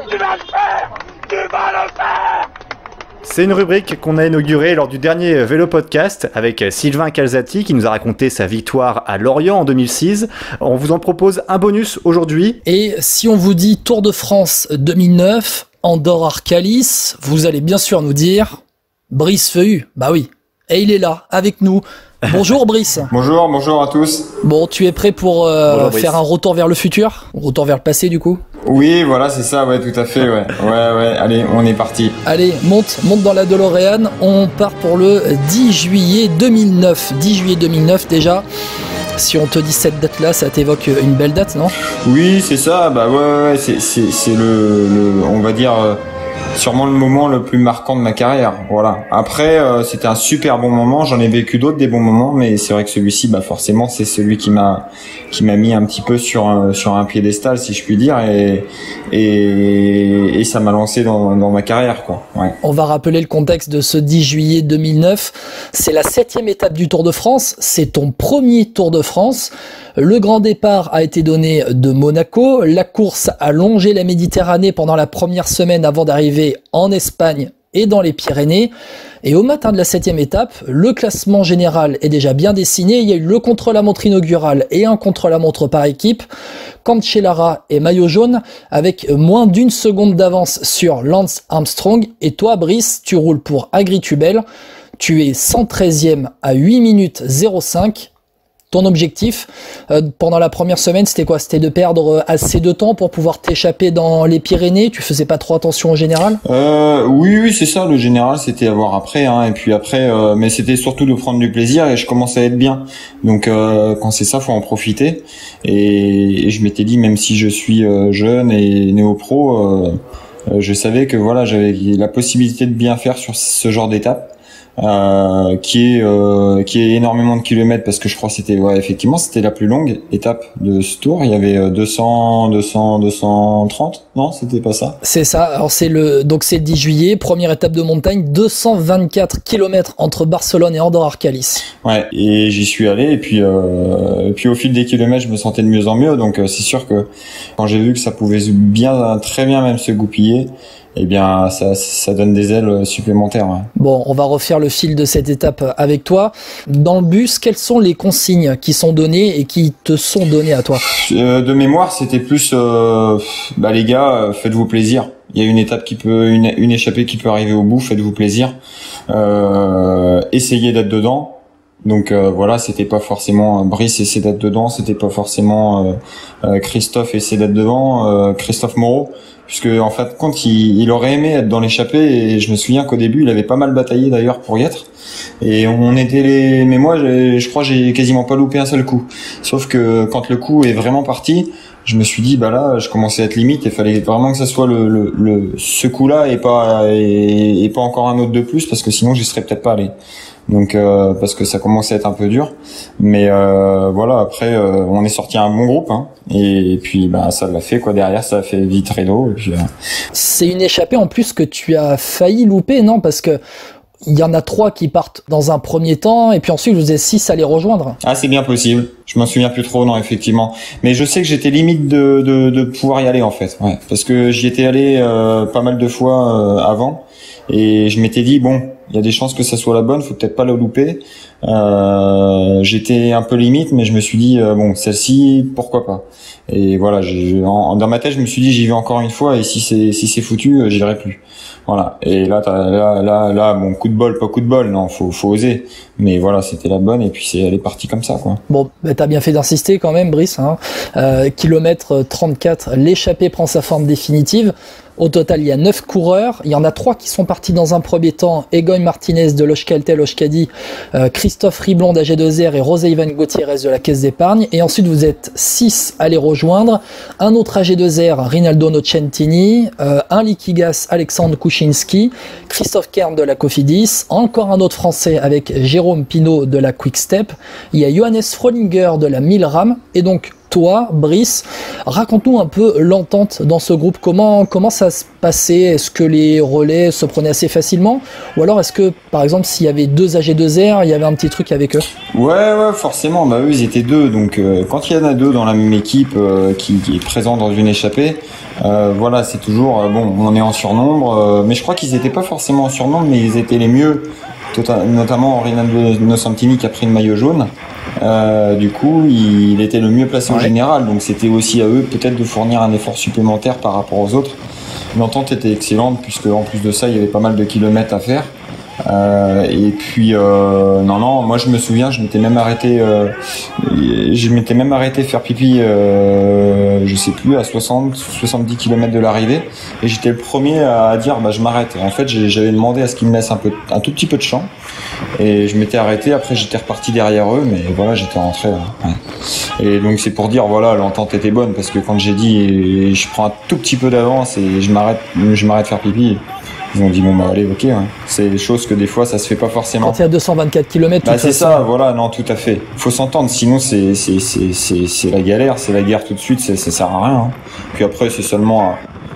Tu vas le faire! Tu vas le faire! C'est une rubrique qu'on a inaugurée lors du dernier Vélo Podcast avec Sylvain Calzati qui nous a raconté sa victoire à Lorient en 2006. On vous en propose un bonus aujourd'hui. Et si on vous dit Tour de France 2009, Andorre-Arcalis, vous allez bien sûr nous dire Brice Feuillu. Bah oui, et il est là, avec nous. Bonjour Brice. Bonjour à tous. Bon, tu es prêt pour faire un retour vers le futur? Retour vers le passé du coup? Oui, voilà, c'est ça, ouais, tout à fait, ouais. Ouais, allez, on est parti. Allez, monte dans la DeLorean, on part pour le 10 juillet 2009. 10 juillet 2009 déjà. Si on te dit cette date-là, ça t'évoque une belle date, non? Oui, c'est ça, bah ouais, c'est le on va dire, sûrement le moment le plus marquant de ma carrière, voilà. Après, c'était un super bon moment, j'en ai vécu d'autres des bons moments, mais c'est vrai que celui-ci, bah forcément, c'est celui qui m'a mis un petit peu sur un piédestal, si je puis dire, et ça m'a lancé dans ma carrière, quoi. Ouais. On va rappeler le contexte de ce 10 juillet 2009. C'est la 7e étape du Tour de France. C'est ton premier Tour de France. Le grand départ a été donné de Monaco. La course a longé la Méditerranée pendant la première semaine avant d'arriver en Espagne et dans les Pyrénées. Et au matin de la 7e étape, le classement général est déjà bien dessiné. Il y a eu le contre-la-montre inaugural et un contre-la-montre par équipe. Cancellara et maillot jaune avec moins d'une seconde d'avance sur Lance Armstrong. Et toi, Brice, tu roules pour Agritubel. Tu es 113e à 8 minutes 05. Ton objectif pendant la première semaine, c'était quoi? C'était de perdre assez de temps pour pouvoir t'échapper dans les Pyrénées? Tu faisais pas trop attention au général? Oui, c'est ça. Le général, c'était à voir après, hein. Et puis après, mais c'était surtout de prendre du plaisir. Et je commençais à être bien. Donc, quand c'est ça, faut en profiter. Et je m'étais dit, même si je suis jeune et néo-pro, je savais que voilà, j'avais la possibilité de bien faire sur ce genre d'étape. Qui est énormément de kilomètres parce que je crois que c'était effectivement c'était la plus longue étape de ce tour. Il y avait 230, non, c'était pas ça. C'est ça. Alors c'est le 10 juillet, première étape de montagne, 224 kilomètres entre Barcelone et Andorre-Arcalis. Ouais, et j'y suis allé et puis au fil des kilomètres, je me sentais de mieux en mieux. Donc c'est sûr que quand j'ai vu que ça pouvait très bien même se goupiller, eh bien, ça donne des ailes supplémentaires. Ouais. Bon, on va refaire le fil de cette étape avec toi. Dans le bus, quelles sont les consignes qui sont données et qui te sont données à toi? De mémoire, c'était plus, les gars, faites-vous plaisir. Il y a une étape une échappée qui peut arriver au bout, faites-vous plaisir. Essayez d'être dedans. Donc voilà, c'était pas forcément Brice essaie d'être dedans, c'était pas forcément Christophe essaie d'être devant, Christophe Moreau, puisque en fait quand il aurait aimé être dans l'échappée, et je me souviens qu'au début il avait pas mal bataillé d'ailleurs pour y être, et on était mais moi je crois que j'ai quasiment pas loupé un seul coup, sauf que quand le coup est vraiment parti, je me suis dit là je commençais à être limite, il fallait vraiment que ça soit ce coup-là et pas encore un autre de plus, parce que sinon j'y serais peut-être pas allé. Donc parce que ça commençait à être un peu dur, mais voilà, après on est sorti un bon groupe, hein, et puis ça l'a fait quoi, derrière ça a fait Vitredo, et puis c'est une échappée en plus que tu as failli louper, non? Parce que il y en a 3 qui partent dans un premier temps, et puis ensuite vous êtes 6 à les rejoindre. Ah, c'est bien possible. Je m'en souviens plus trop, non, effectivement. Mais je sais que j'étais limite de pouvoir y aller, en fait. Ouais. Parce que j'y étais allé pas mal de fois avant. Et je m'étais dit, bon, il y a des chances que ça soit la bonne, faut peut-être pas la louper. J'étais un peu limite, mais je me suis dit, bon, celle-ci, pourquoi pas. Et voilà, dans ma tête, je me suis dit, j'y vais encore une fois, et si c'est foutu, j'irai plus. Voilà. Et là, bon, coup de bol, pas coup de bol, non, faut oser. Mais voilà, c'était la bonne, et puis elle est partie comme ça, quoi. Bon, t'as bien fait d'insister quand même, Brice, hein. Kilomètre 34, l'échappée prend sa forme définitive. Au total, il y a 9 coureurs. Il y en a 3 qui sont partis dans un premier temps. Egoy Martinez de Lochkaltel-Oshkadi, Christophe Riblon d'AG2R et José Ivan Gutiérrez de la Caisse d'épargne. Et ensuite, vous êtes 6 à les rejoindre. Un autre AG2R, Rinaldo Nocentini, un Liquigas, Alexandre Kuczynski, Christophe Kern de la Cofidis, encore un autre Français avec Jérôme Pinault de la Quick Step. Il y a Johannes Frolinger de la Milram. Et donc, toi, Brice. Raconte-nous un peu l'entente dans ce groupe. Comment ça se passait? Est-ce que les relais se prenaient assez facilement? Ou alors est-ce que, par exemple, s'il y avait 2 AG2R, il y avait un petit truc avec eux? Ouais, forcément. Bah eux, ils étaient 2. Donc, quand il y en a 2 dans la même équipe qui est présent dans une échappée, voilà, c'est toujours bon. On est en surnombre, mais je crois qu'ils étaient pas forcément en surnombre, mais ils étaient les mieux. Notamment Rinaldo Santini qui a pris le maillot jaune. Du coup, il était le mieux placé en général, donc c'était aussi à eux peut-être de fournir un effort supplémentaire par rapport aux autres. L'entente était excellente puisque en plus de ça, il y avait pas mal de kilomètres à faire. Et puis non, moi je me souviens, je m'étais même arrêté faire pipi, je sais plus, à 70 km de l'arrivée, et j'étais le premier à dire bah je m'arrête. En fait, j'avais demandé à ce qu'ils me laissent un tout petit peu de champ, et je m'étais arrêté. Après, j'étais reparti derrière eux, mais voilà, j'étais rentré. Ouais. Et donc c'est pour dire voilà, l'entente était bonne parce que quand j'ai dit je prends un tout petit peu d'avance et je m'arrête faire pipi. Ils ont dit bon bah allez, ok, hein. C'est des choses que des fois ça se fait pas forcément. Quand il y a 224 km, bah c'est ça, voilà, non, tout à fait. Faut s'entendre, sinon c'est la galère, c'est la guerre tout de suite, ça sert à rien. Hein. Puis après c'est seulement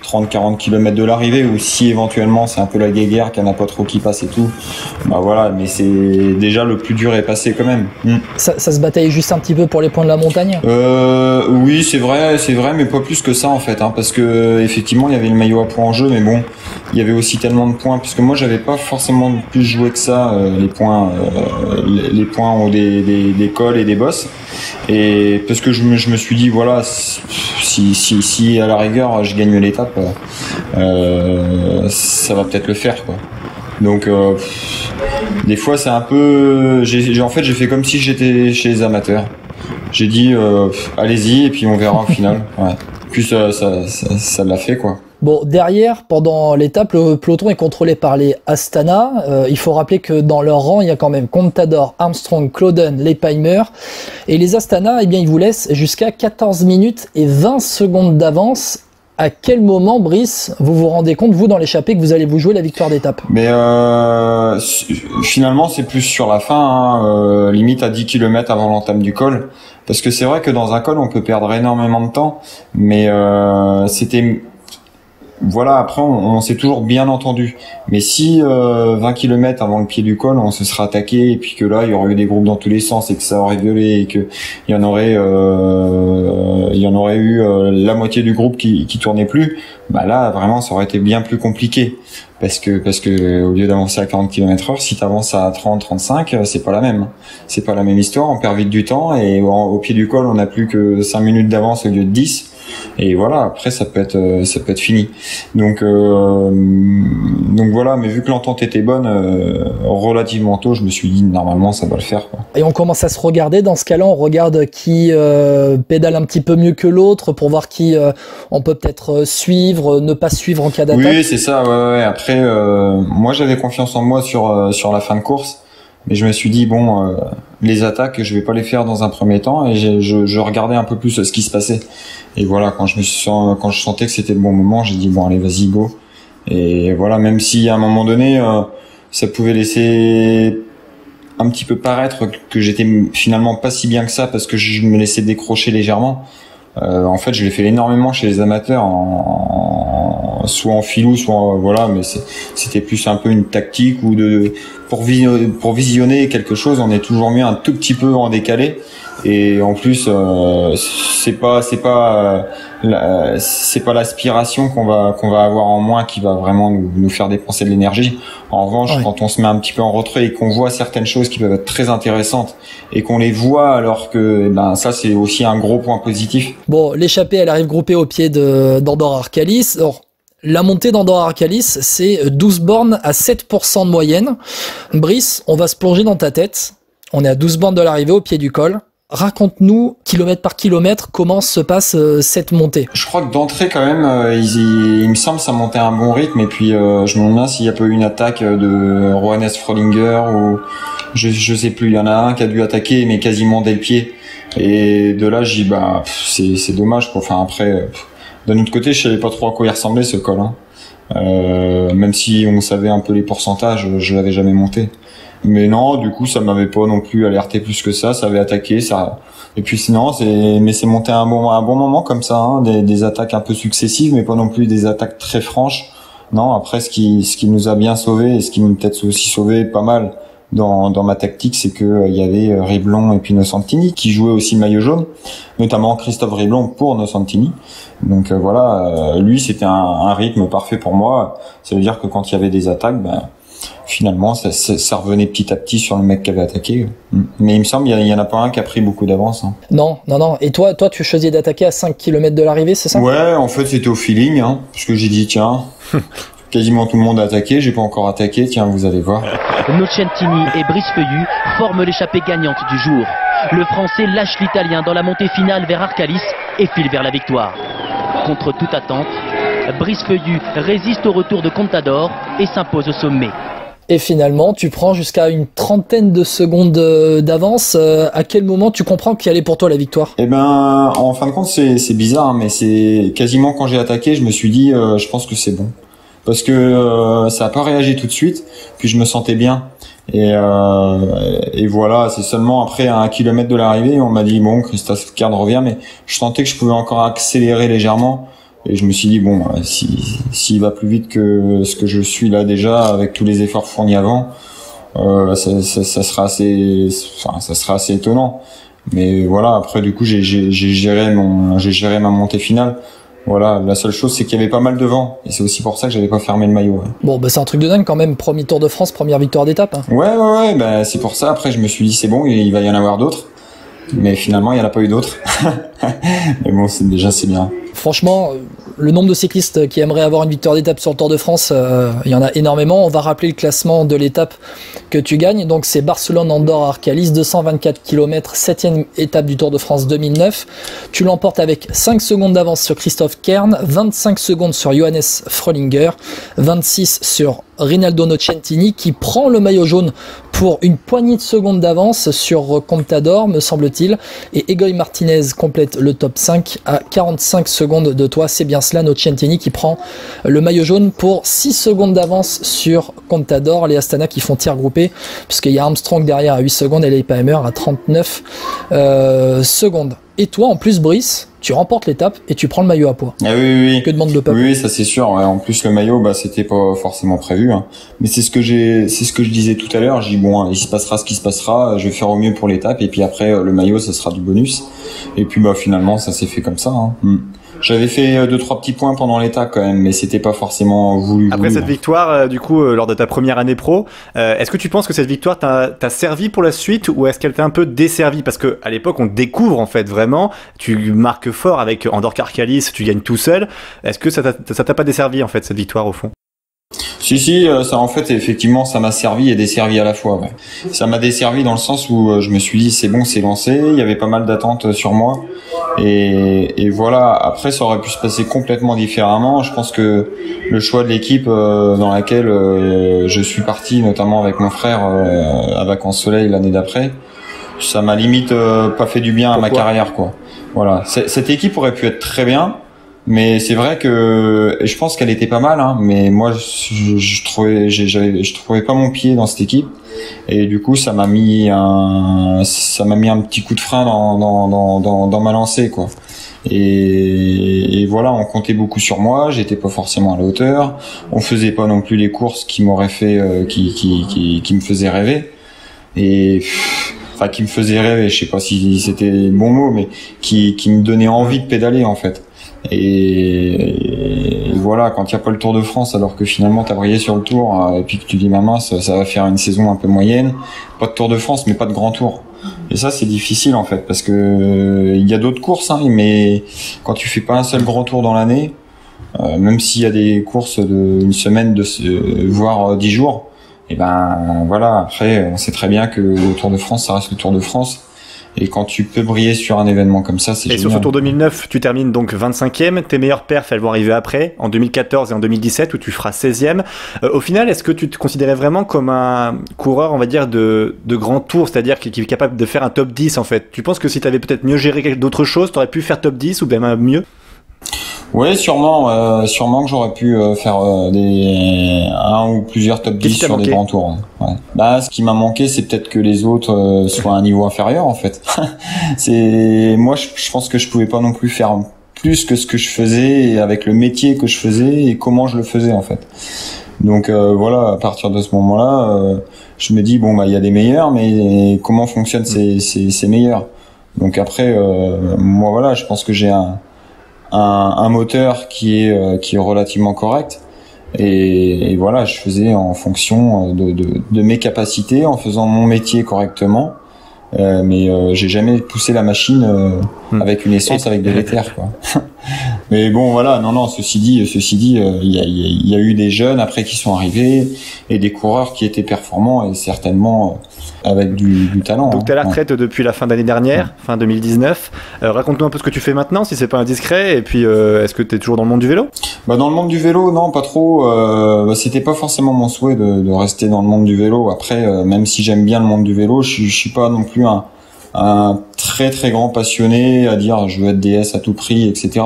30-40 km de l'arrivée, ou si éventuellement c'est un peu la guéguerre, qu'il n'y en a pas trop qui passent et tout, bah voilà, mais c'est déjà le plus dur est passé quand même. Ça se bataille juste un petit peu pour les points de la montagne. Oui, c'est vrai, mais pas plus que ça en fait, hein, parce que effectivement il y avait le maillot à points en jeu, mais bon, il y avait aussi tellement de points, puisque moi j'avais pas forcément plus joué que ça, les points ont des cols et des bosses, et parce que je me suis dit voilà, si à la rigueur je gagne l'étape, ça va peut-être le faire quoi. Donc des fois c'est un peu, en fait j'ai fait comme si j'étais chez les amateurs. J'ai dit allez-y et puis on verra au final. Ouais. Puis ça l'a fait quoi. Bon, derrière, pendant l'étape, le peloton est contrôlé par les Astana. Il faut rappeler que dans leur rang, il y a quand même Contador, Armstrong, Clauden, Leipheimer. Et les Astana, eh bien, ils vous laissent jusqu'à 14 minutes et 20 secondes d'avance. À quel moment, Brice, vous vous rendez compte, vous, dans l'échappée, que vous allez vous jouer la victoire d'étape? Mais finalement, c'est plus sur la fin, hein, limite à 10 km avant l'entame du col. Parce que c'est vrai que dans un col, on peut perdre énormément de temps. Mais c'était... Voilà, après on s'est toujours bien entendu. Mais si 20 km avant le pied du col, on se serait attaqué et puis que là il y aurait eu des groupes dans tous les sens et que ça aurait gueulé et que il y en aurait eu la moitié du groupe qui tournait plus, bah là vraiment ça aurait été bien plus compliqué. Parce que au lieu d'avancer à 40 km/h, si tu avances à 30-35, c'est pas la même. C'est pas la même histoire, on perd vite du temps et au pied du col, on n'a plus que 5 minutes d'avance au lieu de 10. Et voilà, après ça peut être fini. Donc voilà, mais vu que l'entente était bonne, relativement tôt, je me suis dit normalement ça doit le faire quoi. Et on commence à se regarder, dans ce cas-là, on regarde qui pédale un petit peu mieux que l'autre pour voir qui on peut peut-être suivre, ne pas suivre en cas d'attaque. Oui, c'est ça, ouais. Après moi j'avais confiance en moi sur la fin de course. Mais je me suis dit bon, les attaques, je vais pas les faire dans un premier temps, et je regardais un peu plus ce qui se passait. Et voilà, quand je sentais que c'était le bon moment, j'ai dit bon allez, vas-y, go. Et voilà, même si à un moment donné, ça pouvait laisser un petit peu paraître que j'étais finalement pas si bien que ça parce que je me laissais décrocher légèrement. En fait, je l'ai fait énormément chez les amateurs, soit en filou, soit voilà, mais c'était plus un peu une tactique ou pour visionner quelque chose, on est toujours mieux un tout petit peu en décalé. Et en plus, c'est pas l'aspiration qu'on va avoir en moins qui va vraiment nous faire dépenser de l'énergie. En revanche, quand on se met un petit peu en retrait et qu'on voit certaines choses qui peuvent être très intéressantes et qu'on les voit, alors que ça c'est aussi un gros point positif. Bon, l'échappée, elle arrive groupée au pied d'Andorra Arcalis. Alors, la montée d'Andorra Arcalis, c'est 12 bornes à 7% de moyenne. Brice, on va se plonger dans ta tête. On est à 12 bornes de l'arrivée au pied du col. Raconte-nous, kilomètre par kilomètre, comment se passe cette montée. Je crois que d'entrée, quand même, il me semble ça montait à un bon rythme. Et puis, je me demande s'il y a pas eu une attaque de Johannes Frolinger ou je sais plus. Il y en a un qui a dû attaquer, mais quasiment dès le pied. Et de là, j'ai dit, c'est dommage, quoi. Enfin, après, d'un autre côté, je savais pas trop à quoi il ressemblait ce col. Hein. Même si on savait un peu les pourcentages, je l'avais jamais monté. Mais non, du coup, ça m'avait pas non plus alerté plus que ça avait attaqué, ça. Et puis sinon, c'est monté à un bon moment comme ça, hein, des attaques un peu successives, mais pas non plus des attaques très franches. Non, après, ce qui nous a bien sauvés, et ce qui nous peut-être aussi sauvé pas mal dans ma tactique, c'est que il y avait Riblon et puis Nocentini qui jouaient aussi le maillot jaune, notamment Christophe Riblon pour Nocentini. Donc voilà, lui c'était un rythme parfait pour moi. Ça veut dire que quand il y avait des attaques, finalement ça revenait petit à petit sur le mec qui avait attaqué. Mais il me semble il y en a pas un qui a pris beaucoup d'avance. Hein. Non. Et toi tu choisis d'attaquer à 5 km de l'arrivée, c'est ça? Ouais, en fait c'était au feeling, hein, parce que j'ai dit tiens. Quasiment tout le monde a attaqué, j'ai pas encore attaqué, tiens, vous allez voir. Nocentini et Brice Feuillu forment l'échappée gagnante du jour. Le Français lâche l'Italien dans la montée finale vers Arcalis et file vers la victoire. Contre toute attente, Brice Feuillu résiste au retour de Contador et s'impose au sommet. Et finalement, tu prends jusqu'à une trentaine de secondes d'avance. À quel moment tu comprends qu'elle est pour toi la victoire? Eh ben, en fin de compte, c'est bizarre, mais c'est quasiment quand j'ai attaqué, je me suis dit, je pense que c'est bon. Parce que ça a pas réagi tout de suite, puis je me sentais bien. Et voilà, c'est seulement après à 1 kilomètre de l'arrivée, on m'a dit bon, Christophe Kern revient, mais je sentais que je pouvais encore accélérer légèrement. Et je me suis dit bon, s'il va plus vite que ce que je suis là déjà, avec tous les efforts fournis avant, ça sera assez étonnant. Mais voilà, après du coup j'ai géré ma montée finale. Voilà, la seule chose c'est qu'il y avait pas mal de vent et c'est aussi pour ça que j'avais pas fermé le maillot. Ouais. Bon, c'est un truc de dingue quand même, premier Tour de France, première victoire d'étape. Hein. Ouais, c'est pour ça. Après, je me suis dit c'est bon, il va y en avoir d'autres, mais finalement il y en a pas eu d'autres. Mais bon, c'est bien. Franchement, le nombre de cyclistes qui aimeraient avoir une victoire d'étape sur le Tour de France, il y en a énormément. On va rappeler le classement de l'étape que tu gagnes. Donc c'est Barcelone-Andorre-Arcalis, 224 km, 7e étape du Tour de France 2009. Tu l'emportes avec 5 secondes d'avance sur Christophe Kern, 25 secondes sur Johannes Fröhlinger, 26 sur Rinaldo Nocentini qui prend le maillot jaune pour une poignée de secondes d'avance sur Contador, me semble-t-il. Et Egoy Martinez complète le top 5 à 45 secondes de toi. C'est bien cela, Nocentini qui prend le maillot jaune pour 6 secondes d'avance sur Contador. Les Astana qui font tir groupé, puisqu'il y a Armstrong derrière à 8 secondes et Leipheimer à 39 secondes. Et toi, en plus, Brice, tu remportes l'étape et tu prends le maillot à poids. Ah oui. Que demande le peuple? Oui, ça c'est sûr. Ouais. En plus, le maillot, c'était pas forcément prévu. Hein. Mais c'est ce que je disais tout à l'heure. J'ai dit bon, il se passera ce qui se passera. Je vais faire au mieux pour l'étape et puis après, le maillot, ça sera du bonus. Et puis finalement, ça s'est fait comme ça. Hein. J'avais fait 2-3 petits points pendant l'étape quand même, mais c'était pas forcément voulu. Après cette victoire, du coup, lors de ta première année pro, est-ce que tu penses que cette victoire t'a servi pour la suite ou est-ce qu'elle t'a un peu desservi? Parce que à l'époque, on te découvre en fait vraiment. Tu marques fort avec Andorre-Arcalis, tu gagnes tout seul. Est-ce que ça t'a pas desservi en fait cette victoire au fond? Si, ça en fait effectivement ça m'a servi et desservi à la fois. Ouais. Ça m'a desservi dans le sens où je me suis dit c'est bon, c'est lancé. Il y avait pas mal d'attentes sur moi et voilà. Après ça aurait pu se passer complètement différemment. Je pense que le choix de l'équipe dans laquelle je suis parti, notamment avec mon frère à Vacances Soleil l'année d'après, ça m'a limite pas fait du bien à ma carrière quoi. Voilà. Cette équipe aurait pu être très bien. Mais c'est vrai que je pense qu'elle était pas mal, hein, mais moi je trouvais pas mon pied dans cette équipe et du coup ça m'a mis un petit coup de frein dans ma lancée quoi. Et voilà, on comptait beaucoup sur moi, j'étais pas forcément à la hauteur, on faisait pas non plus les courses qui m'auraient fait qui me faisaient rêver et enfin qui me faisaient rêver, je sais pas si c'était le bon mot, mais qui me donnait envie de pédaler en fait. Et voilà, quand il n'y a pas le Tour de France, alors que finalement t'as brillé sur le Tour, et puis que tu dis maman, ça va faire une saison un peu moyenne, pas de Tour de France, mais pas de grand Tour. Et ça c'est difficile en fait, parce que il y a d'autres courses, hein, mais quand tu fais pas un seul grand Tour dans l'année, même s'il y a des courses d'une semaine, voire 10 jours, et voilà. Après, on sait très bien que le Tour de France, ça reste le Tour de France. Et quand tu peux briller sur un événement comme ça, c'est génial. Et sur ce Tour 2009, tu termines donc 25e. Tes meilleures perfs, elles vont arriver après, en 2014 et en 2017, où tu feras 16e. Au final, est-ce que tu te considérais vraiment comme un coureur, on va dire, de grand tour, c'est-à-dire qui est capable de faire un top 10 en fait? Tu penses que si tu avais peut-être mieux géré d'autres choses, tu aurais pu faire top 10 ou bien mieux? Ouais, sûrement que j'aurais pu faire un ou plusieurs top 10 sur des grands tours. Ouais. Bah, ce qui m'a manqué, c'est peut-être que les autres soient à un niveau inférieur, en fait. Moi, je pense que je pouvais pas non plus faire plus que ce que je faisais, et avec le métier que je faisais et comment je le faisais, en fait. Donc voilà, à partir de ce moment-là, je me dis bon bah il y a des meilleurs, mais comment fonctionnent ces meilleurs? Donc après, moi voilà, je pense que j'ai un moteur qui est relativement correct, et voilà, je faisais en fonction de mes capacités, en faisant mon métier correctement. Mais j'ai jamais poussé la machine avec une essence avec de l'éther, quoi. Mais bon voilà, non, ceci dit, il y a eu des jeunes après qui sont arrivés et des coureurs qui étaient performants et certainement avec du talent. Donc tu es à la retraite depuis la fin d'année dernière, fin 2019. Raconte-nous un peu ce que tu fais maintenant, si c'est pas indiscret, et puis est-ce que tu es toujours dans le monde du vélo? Bah dans le monde du vélo, non, pas trop. C'était pas forcément mon souhait de rester dans le monde du vélo. Après, même si j'aime bien le monde du vélo, je suis pas non plus un très très grand passionné à dire je veux être DS à tout prix, etc.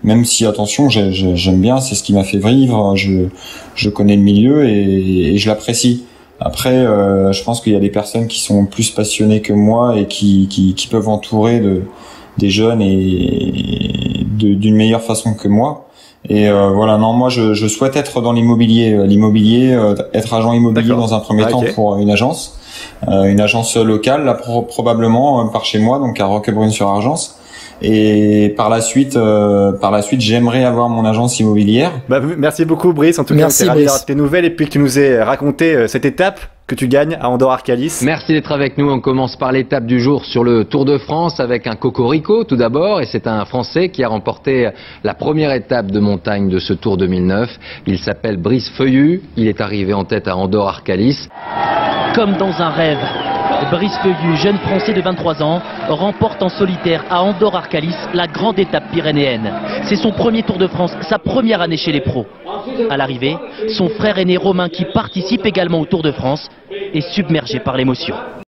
Même si, attention, j'aime bien, c'est ce qui m'a fait vivre, je connais le milieu et je l'apprécie. Après, je pense qu'il y a des personnes qui sont plus passionnées que moi et qui peuvent entourer des jeunes et d'une meilleure façon que moi. Et voilà, non, moi je souhaite être dans l'immobilier, être agent immobilier dans un premier temps pour une agence locale, là, probablement par chez moi, donc à Roquebrune-sur-Argence. Et par la suite, j'aimerais avoir mon agence immobilière. Bah, merci beaucoup, Brice. En tout cas, on est ravis d'avoir tes nouvelles et puis que tu nous aies raconté cette étape que tu gagnes à Andorre-Arcalis. Merci d'être avec nous. On commence par l'étape du jour sur le Tour de France avec un cocorico tout d'abord. Et c'est un Français qui a remporté la première étape de montagne de ce Tour 2009. Il s'appelle Brice Feuillu. Il est arrivé en tête à Andorre-Arcalis. Comme dans un rêve, Brice Feuillu, jeune Français de 23 ans, remporte en solitaire à Andorre-Arcalis la grande étape pyrénéenne. C'est son premier Tour de France, sa première année chez les pros. À l'arrivée, son frère aîné Romain, qui participe également au Tour de France, est submergé par l'émotion.